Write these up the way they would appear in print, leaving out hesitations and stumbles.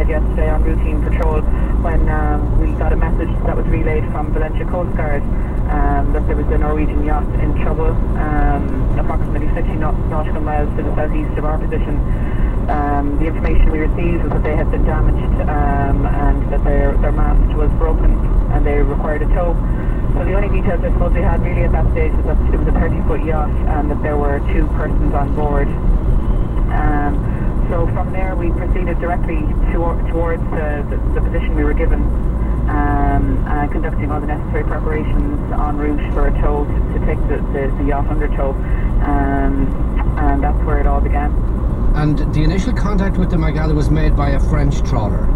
yesterday on routine patrol when we got a message that was relayed from Valencia Coast Guard that there was a Norwegian yacht in trouble approximately 50 nautical miles to the southeast of our position. The information we received was that they had been damaged and that their mast was broken and they required a tow. So the only details I suppose we had really at that stage was that it was a 30-foot yacht and that there were 2 persons on board. So from there we proceeded directly towards the position we were given, conducting all the necessary preparations en route for a tow to take the yacht under tow, and that's where it all began. And the initial contact with the Magala was made by a French trawler?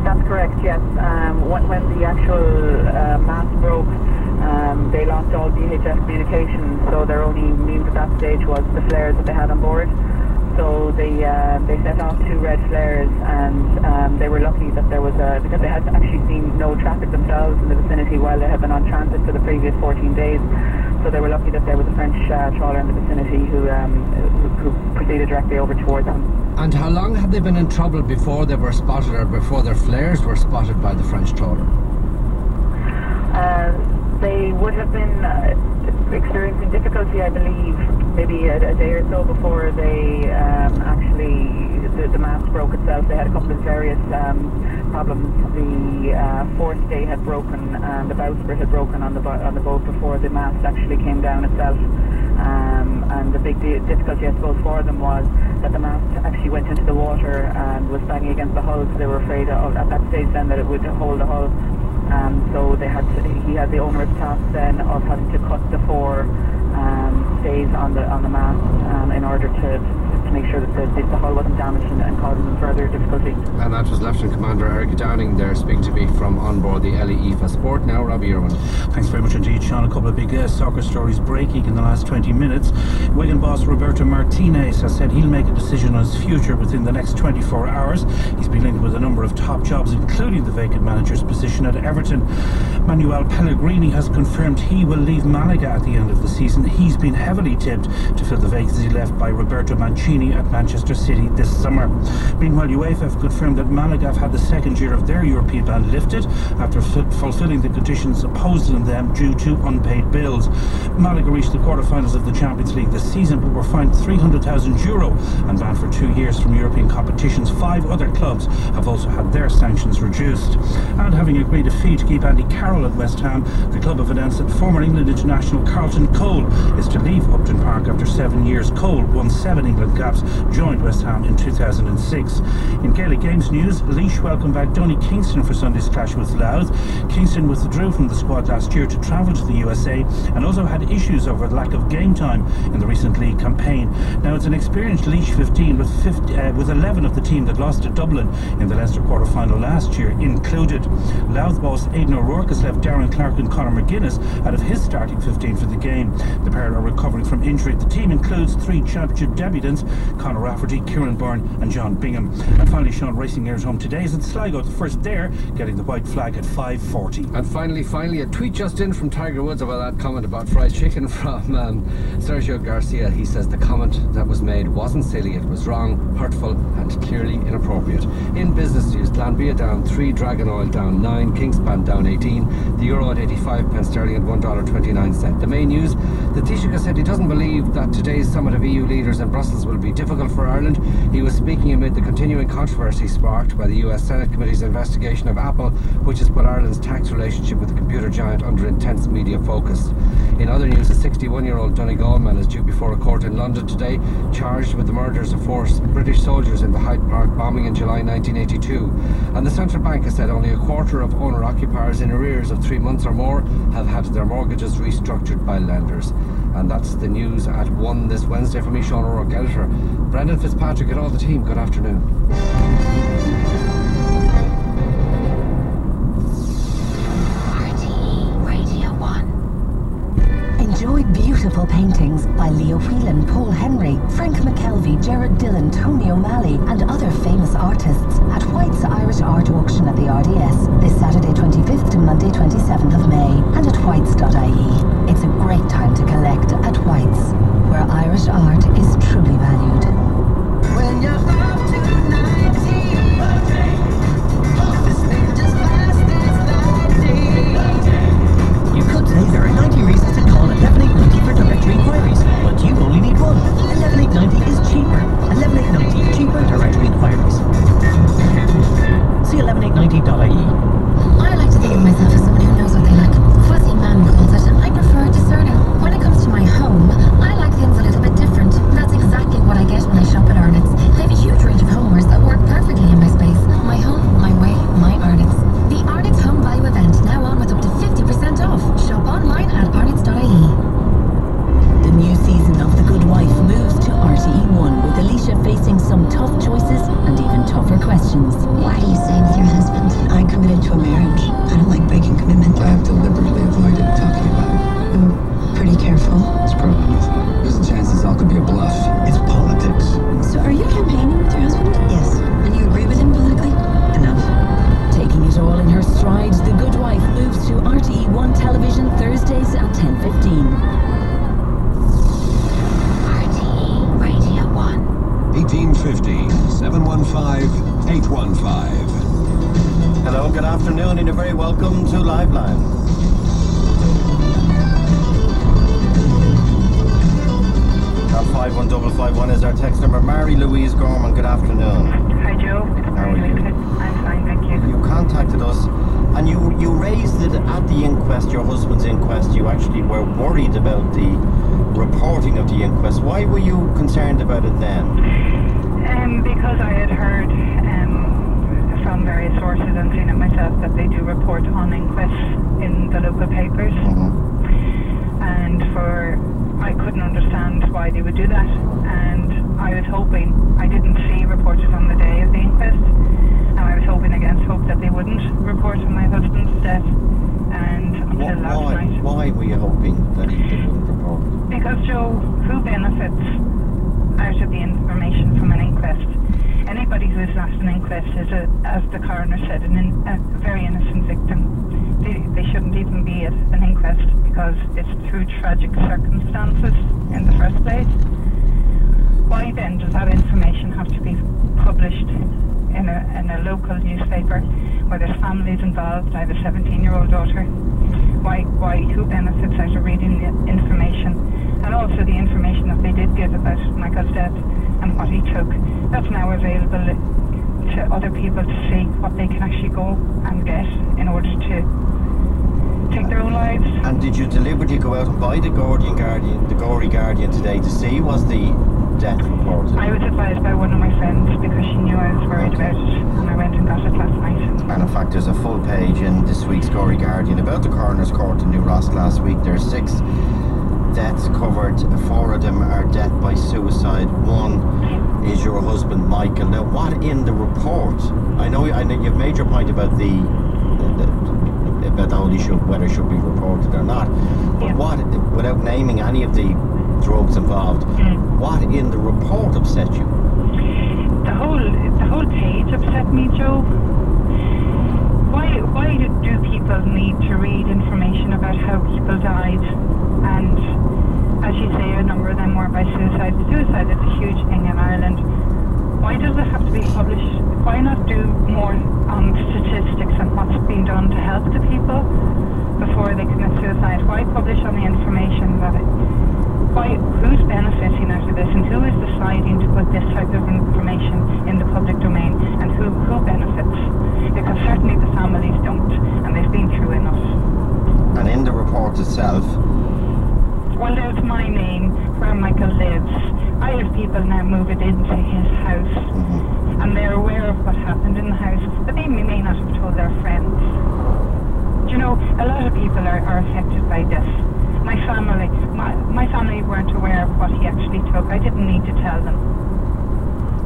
That's correct, yes. When the actual mast broke, they lost all VHF communication, so their only means at that stage was the flares that they had on board. So they set off 2 red flares, and they were lucky that there was because they had actually seen no traffic themselves in the vicinity while they had been on transit for the previous 14 days. So they were lucky that there was a French trawler in the vicinity who proceeded directly over towards them. And how long had they been in trouble before they were spotted, or before their flares were spotted by the French trawler? They would have been experiencing difficulty, I believe, maybe a day or so before they the mast broke itself. They had a couple of various problems. The forestay had broken and the bowsprit had broken on the boat before the mast actually came down itself. And the big difficulty, I suppose, for them was that the mast actually went into the water and was banging against the hull, so they were afraid of, at that stage then, that it would hold the hull. So he had the onerous task then of having to cut the 4 stays on the mast in order to make sure that the hull wasn't damaged and causing them further difficulty. And that was Lieutenant Commander Eric Downing there speaking to me from on board the LEIFA Sport. Now, Robbie Irwin. Thanks very much indeed, Sean. A couple of big soccer stories breaking in the last 20 minutes. Wigan boss Roberto Martinez has said he'll make a decision on his future within the next 24 hours. He's been linked with a number of top jobs, including the vacant manager's position at Everton. Manuel Pellegrini has confirmed he will leave Malaga at the end of the season. He's been heavily tipped to fill the vacancy left by Roberto Mancini at Manchester City this summer. Meanwhile, UEFA have confirmed that Malaga have had the second year of their European ban lifted after fulfilling the conditions imposed on them due to unpaid bills. Malaga reached the quarterfinals of the Champions League this season but were fined €300,000 and banned for 2 years from European competitions. 5 other clubs have also had their sanctions reduced. And having agreed a fee to keep Andy Carroll at West Ham, the club have announced that former England international Carlton Cole is to leave Upton Park after 7 years. Cole won 7 England caps, joined West Ham in 2006. In Gaelic Games news, Laois welcomed back Donny Kingston for Sunday's clash with Louth. Kingston withdrew from the squad last year to travel to the USA and also had issues over lack of game time in the recent league campaign. Now, it's an experienced Laois 15 with 11 of the team that lost to Dublin in the Leinster quarter-final last year included. Louth boss Aidan O'Rourke has left Darren Clark and Conor McGuinness out of his starting 15 for the game. The pair are recovering from injury. The team includes 3 championship debutants, Conor Rafferty, Kieran Byrne and John Bingham. And finally, Sean, racing airs home today is at Sligo, the first there, getting the white flag at 5:40. And finally, a tweet just in from Tiger Woods about that comment about fried chicken from Sergio Garcia. He says the comment that was made wasn't silly, it was wrong, hurtful and clearly inappropriate. In business news, Glanbia down 3, Dragon Oil down 9, Kingspan down 18, the euro at 85 pence sterling at $1.29. The main news, the Taoiseach said he doesn't believe that today's summit of EU leaders in Brussels will be difficult for Ireland. He was speaking amid the continuing controversy sparked by the US Senate Committee's investigation of Apple, which has put Ireland's tax relationship with the computer giant under intense media focus. In other news, a 61-year-old Donegal man is due before a court in London today, charged with the murders of 4 British soldiers in the Hyde Park bombing in July 1982. And the central bank has said only a quarter of owner-occupiers in arrears of 3 months or more have had their mortgages restructured by lenders. And that's the news at 1 this Wednesday. For me, Sean O'Rourke, editor. Brendan Fitzpatrick and all the team, good afternoon. Enjoy beautiful paintings by Leo Whelan, Paul Henry, Frank McKelvey, Gerard Dillon, Tony O'Malley and other famous artists at White's Irish Art Auction at the RDS this Saturday 25th to Monday 27th of May and at whites.ie. It's a great time to collect at White's, where Irish art is truly valued. When you're up to 19 accusations. Why do you stay with your husband? I committed to a marriage. I don't like breaking commitment. I have deliberately avoided talking about it. I'm pretty careful. It's probably nothing. There's a chance this all could be a bluff. It's politics. So are you campaigning with your husband? Yes. And you agree with him politically? Enough. Taking it all in her stride, The Good Wife moves to RTE1 television Thursdays at 10:15. RTE Radio 1. 1850 715 815. Hello, good afternoon, and you're very welcome to Liveline. Our 51551 is our text number. Mary Louise Gorman, good afternoon. Hi, Joe. How are you? I'm fine, thank you. You contacted us and you raised it at the inquest, your husband's inquest. You actually were worried about the reporting of the inquest. Why were you concerned about it then? Because I had heard from various sources and seen it myself that they do report on inquests in the local papers. And I couldn't understand why they would do that. And I was hoping, I didn't see reported on the day of the inquest, and I was hoping against hope that they wouldn't report on my husband's death. And until last night. Why were you hoping that they wouldn't report? Because, Joe, who benefits out of the information from an inquest? Anybody who is at an inquest is, as the coroner said, a very innocent victim. They shouldn't even be at an inquest because it's through tragic circumstances in the first place. Why then does that information have to be published in a local newspaper where there's families involved? I have a 17-year-old daughter. Who benefits out of reading the information? And also the information that they did give about Michael's death and what he took. That's now available to other people to see what they can actually go and get in order to take their own lives. And did you deliberately go out and buy the Gory Guardian today to see was the death reported? I was advised by one of my friends because she knew I was worried about it, and I went and got it last night. And in fact, there's a full page in this week's Gory Guardian about the coroner's court in New Ross last week. There's 6 deaths covered. 4 of them are death by suicide. 1 is your husband, Michael. Now, what in the report? I know you've made your point about about the whole issue of whether it should be reported or not. But what, without naming any of the drugs involved, what in the report upset you? The whole page upset me, Joe. Why do people need to read information about how people died? And as you say, a number of them were by suicide. Suicide is a huge thing in Ireland. Why does it have to be published? Why not do more on statistics and what's been done to help the people before they commit suicide? Why publish on the information that who's benefiting out of this, and who is deciding to put this type of information in the public domain, and who benefits? Because certainly the families don't, and they've been through enough. And in the report itself? Well, there's my name, where Michael lives. I have people now moving into his house, and they're aware of what happened in the house, but they may not have told their friends. Do you know, a lot of people are affected by this. My family weren't aware of what he actually took. I didn't need to tell them.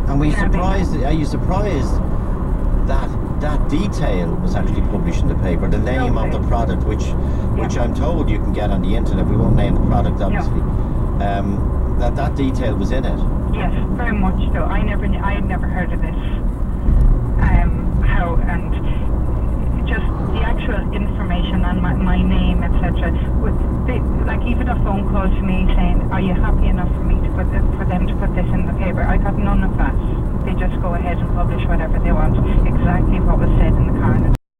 And are you surprised that detail was actually published in the paper, the name of the product, which I'm told you can get on the internet. We won't name the product, obviously. That detail was in it. Yes, very much so. I had never heard of this. And just the actual information on my name, etc. Like even a phone call to me saying, "Are you happy enough for them to put this in the paper?" I got none of that. They just go ahead and publish whatever they want.